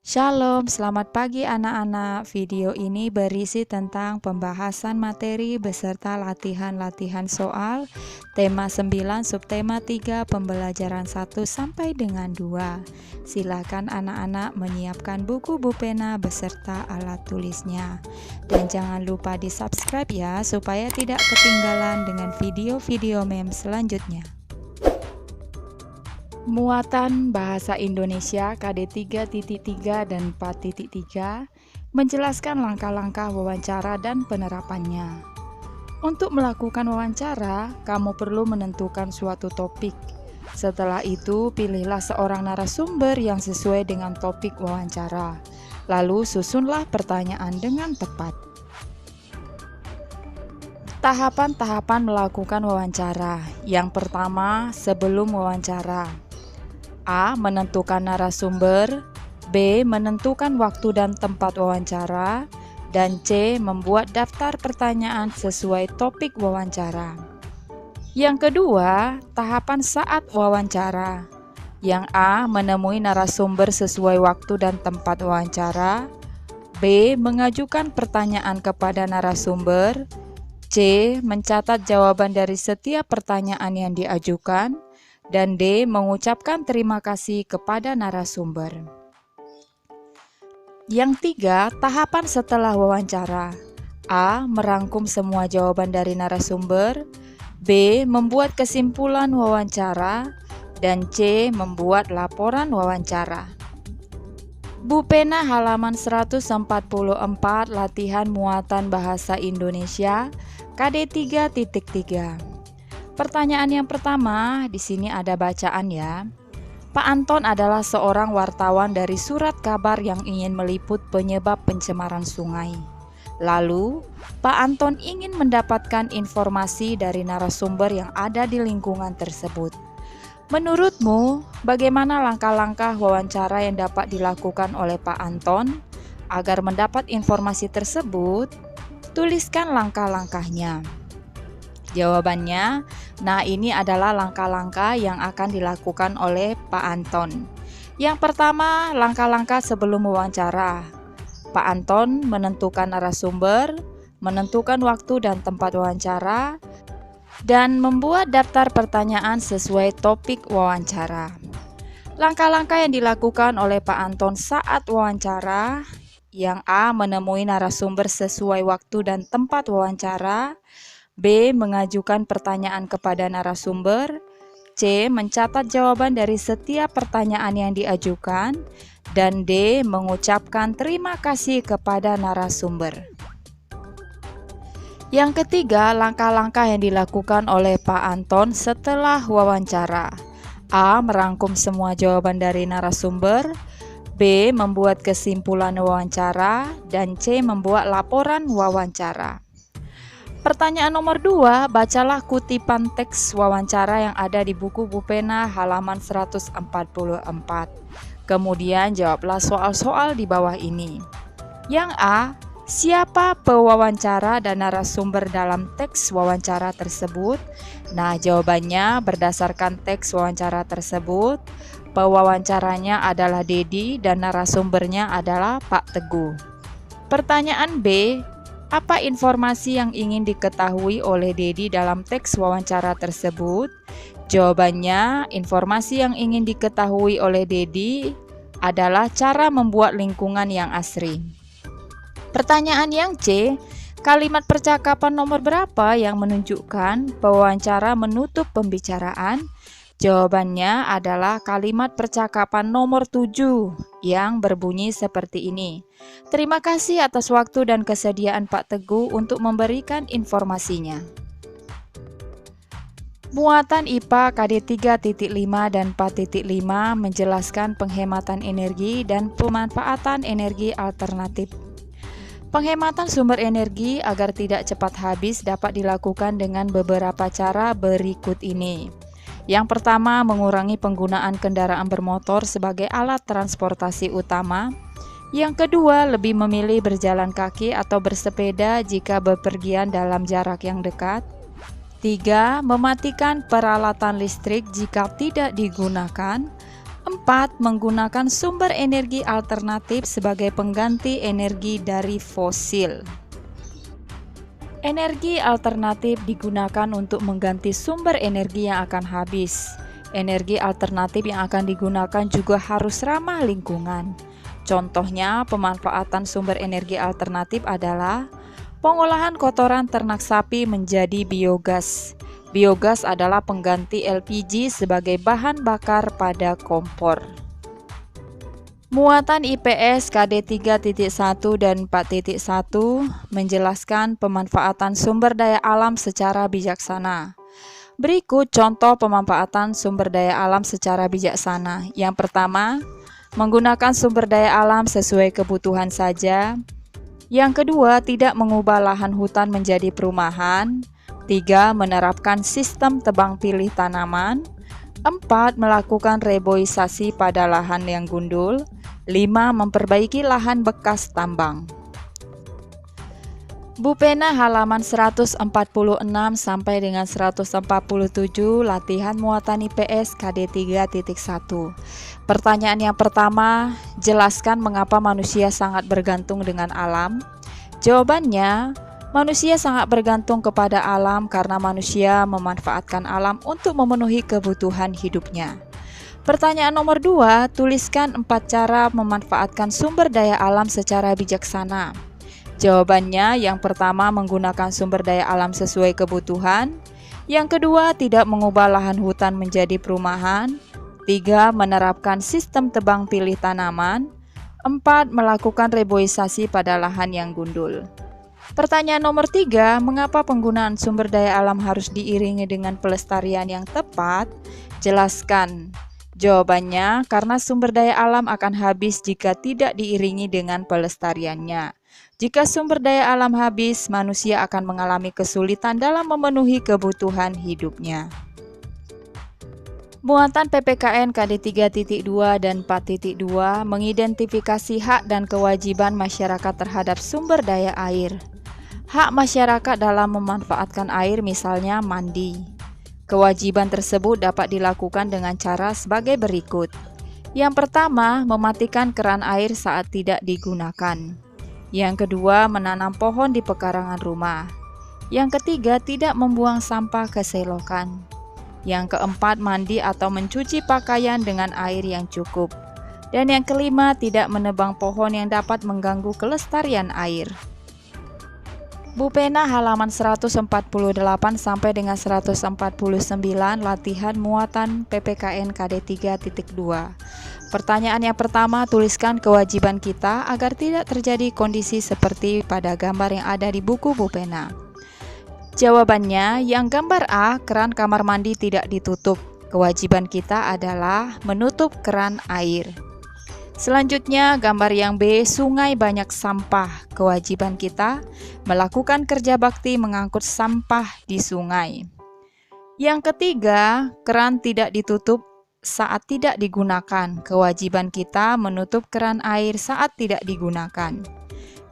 Shalom, selamat pagi anak-anak. Video ini berisi tentang pembahasan materi beserta latihan-latihan soal tema 9, subtema 3, pembelajaran 1 sampai dengan 2. Silakan anak-anak menyiapkan buku pena beserta alat tulisnya. Dan jangan lupa di-subscribe ya supaya tidak ketinggalan dengan video-video mem selanjutnya. Muatan Bahasa Indonesia KD 3.3 dan 4.3 menjelaskan langkah-langkah wawancara dan penerapannya. Untuk melakukan wawancara, kamu perlu menentukan suatu topik. Setelah itu, pilihlah seorang narasumber yang sesuai dengan topik wawancara. Lalu susunlah pertanyaan dengan tepat. Tahapan-tahapan melakukan wawancara. Yang pertama, sebelum wawancara. A. Menentukan narasumber, B. Menentukan waktu dan tempat wawancara, dan C. Membuat daftar pertanyaan sesuai topik wawancara. Yang kedua, tahapan saat wawancara. Yang A. Menemui narasumber sesuai waktu dan tempat wawancara, B. Mengajukan pertanyaan kepada narasumber, C. Mencatat jawaban dari setiap pertanyaan yang diajukan, dan D. Mengucapkan terima kasih kepada narasumber. Yang tiga, tahapan setelah wawancara. A. Merangkum semua jawaban dari narasumber, B. Membuat kesimpulan wawancara, dan C. Membuat laporan wawancara. Pena halaman 144 latihan muatan bahasa Indonesia KD 3.3. Pertanyaan yang pertama, di sini ada bacaan ya. Pak Anton adalah seorang wartawan dari surat kabar yang ingin meliput penyebab pencemaran sungai. Lalu, Pak Anton ingin mendapatkan informasi dari narasumber yang ada di lingkungan tersebut. Menurutmu, bagaimana langkah-langkah wawancara yang dapat dilakukan oleh Pak Anton agar mendapat informasi tersebut? Tuliskan langkah-langkahnya. Jawabannya, nah ini adalah langkah-langkah yang akan dilakukan oleh Pak Anton. Yang pertama, langkah-langkah sebelum wawancara. Pak Anton menentukan narasumber, menentukan waktu dan tempat wawancara, dan membuat daftar pertanyaan sesuai topik wawancara. Langkah-langkah yang dilakukan oleh Pak Anton saat wawancara. Yang A. Menemui narasumber sesuai waktu dan tempat wawancara, B. Mengajukan pertanyaan kepada narasumber, C. Mencatat jawaban dari setiap pertanyaan yang diajukan, dan D. Mengucapkan terima kasih kepada narasumber. Yang ketiga, langkah-langkah yang dilakukan oleh Pak Anton setelah wawancara. A. Merangkum semua jawaban dari narasumber, B. Membuat kesimpulan wawancara, dan C. Membuat laporan wawancara. Pertanyaan nomor 2, bacalah kutipan teks wawancara yang ada di buku pena halaman 144. Kemudian jawablah soal-soal di bawah ini. Yang A, siapa pewawancara dan narasumber dalam teks wawancara tersebut? Nah, jawabannya berdasarkan teks wawancara tersebut, pewawancaranya adalah Dedi dan narasumbernya adalah Pak Teguh. Pertanyaan B, apa informasi yang ingin diketahui oleh Dedi dalam teks wawancara tersebut? Jawabannya, informasi yang ingin diketahui oleh Dedi adalah cara membuat lingkungan yang asri. Pertanyaan yang C, kalimat percakapan nomor berapa yang menunjukkan pewawancara menutup pembicaraan? Jawabannya adalah kalimat percakapan nomor 7 yang berbunyi seperti ini. Terima kasih atas waktu dan kesediaan Pak Teguh untuk memberikan informasinya. Muatan IPA KD 3.5 dan 4.5 menjelaskan penghematan energi dan pemanfaatan energi alternatif. Penghematan sumber energi agar tidak cepat habis dapat dilakukan dengan beberapa cara berikut ini. Yang pertama, mengurangi penggunaan kendaraan bermotor sebagai alat transportasi utama. Yang kedua, lebih memilih berjalan kaki atau bersepeda jika bepergian dalam jarak yang dekat. 3. Mematikan peralatan listrik jika tidak digunakan. 4. Menggunakan sumber energi alternatif sebagai pengganti energi dari fosil. Energi alternatif digunakan untuk mengganti sumber energi yang akan habis. Energi alternatif yang akan digunakan juga harus ramah lingkungan. Contohnya, pemanfaatan sumber energi alternatif adalah pengolahan kotoran ternak sapi menjadi biogas. Biogas adalah pengganti LPG sebagai bahan bakar pada kompor. Muatan IPS KD 3.1 dan 4.1 menjelaskan pemanfaatan sumber daya alam secara bijaksana. Berikut contoh pemanfaatan sumber daya alam secara bijaksana. Yang pertama, menggunakan sumber daya alam sesuai kebutuhan saja. Yang kedua, tidak mengubah lahan hutan menjadi perumahan. 3. Menerapkan sistem tebang pilih tanaman. 4. Melakukan reboisasi pada lahan yang gundul. 5. Memperbaiki lahan bekas tambang. Bupena halaman 146 sampai dengan 147 latihan muatan IPS KD 3.1. Pertanyaan yang pertama, jelaskan mengapa manusia sangat bergantung dengan alam. Jawabannya, manusia sangat bergantung kepada alam karena manusia memanfaatkan alam untuk memenuhi kebutuhan hidupnya. Pertanyaan nomor 2, tuliskan 4 cara memanfaatkan sumber daya alam secara bijaksana. Jawabannya, yang pertama menggunakan sumber daya alam sesuai kebutuhan. Yang kedua, tidak mengubah lahan hutan menjadi perumahan. 3. Menerapkan sistem tebang pilih tanaman. 4. Melakukan reboisasi pada lahan yang gundul. Pertanyaan nomor 3, mengapa penggunaan sumber daya alam harus diiringi dengan pelestarian yang tepat? Jelaskan. Jawabannya, karena sumber daya alam akan habis jika tidak diiringi dengan pelestariannya. Jika sumber daya alam habis, manusia akan mengalami kesulitan dalam memenuhi kebutuhan hidupnya. Muatan PPKN KD 3.2 dan 4.2 mengidentifikasi hak dan kewajiban masyarakat terhadap sumber daya air. Hak masyarakat dalam memanfaatkan air misalnya mandi. Kewajiban tersebut dapat dilakukan dengan cara sebagai berikut. Yang pertama, mematikan keran air saat tidak digunakan. Yang kedua, menanam pohon di pekarangan rumah. Yang ketiga, tidak membuang sampah ke selokan. Yang keempat, mandi atau mencuci pakaian dengan air yang cukup. Dan yang kelima, tidak menebang pohon yang dapat mengganggu kelestarian air. Bupena halaman 148 sampai dengan 149 latihan muatan PPKN KD 3.2. Pertanyaan yang pertama, tuliskan kewajiban kita agar tidak terjadi kondisi seperti pada gambar yang ada di buku Bupena. Jawabannya, yang gambar A, keran kamar mandi tidak ditutup. Kewajiban kita adalah menutup keran air. Selanjutnya, gambar yang B, sungai banyak sampah. Kewajiban kita melakukan kerja bakti mengangkut sampah di sungai. Yang ketiga, keran tidak ditutup saat tidak digunakan. Kewajiban kita menutup keran air saat tidak digunakan.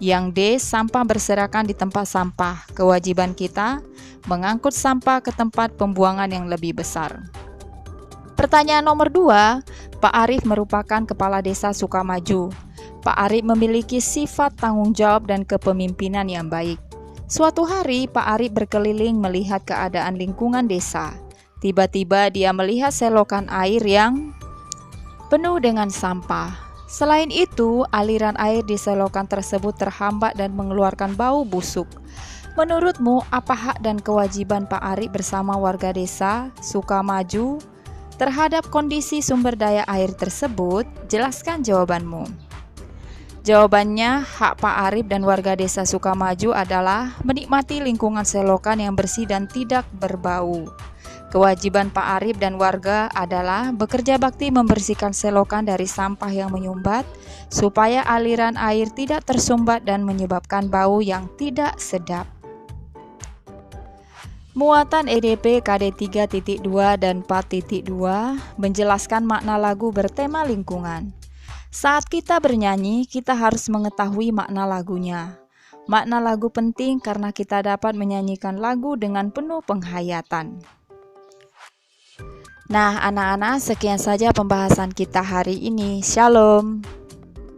Yang D, sampah berserakan di tempat sampah. Kewajiban kita mengangkut sampah ke tempat pembuangan yang lebih besar. Pertanyaan nomor 2, Pak Arif merupakan Kepala Desa Sukamaju. Pak Arif memiliki sifat tanggung jawab dan kepemimpinan yang baik. Suatu hari, Pak Arif berkeliling melihat keadaan lingkungan desa. Tiba-tiba dia melihat selokan air yang penuh dengan sampah. Selain itu, aliran air di selokan tersebut terhambat dan mengeluarkan bau busuk. Menurutmu, apa hak dan kewajiban Pak Arif bersama warga desa Sukamaju terhadap kondisi sumber daya air tersebut? Jelaskan jawabanmu. Jawabannya, hak Pak Arif dan warga desa Sukamaju adalah menikmati lingkungan selokan yang bersih dan tidak berbau. Kewajiban Pak Arif dan warga adalah bekerja bakti membersihkan selokan dari sampah yang menyumbat, supaya aliran air tidak tersumbat dan menyebabkan bau yang tidak sedap. Muatan EDP KD 3.2 dan 4.2 menjelaskan makna lagu bertema lingkungan. Saat kita bernyanyi, kita harus mengetahui makna lagunya. Makna lagu penting karena kita dapat menyanyikan lagu dengan penuh penghayatan. Nah, anak-anak, sekian saja pembahasan kita hari ini. Shalom.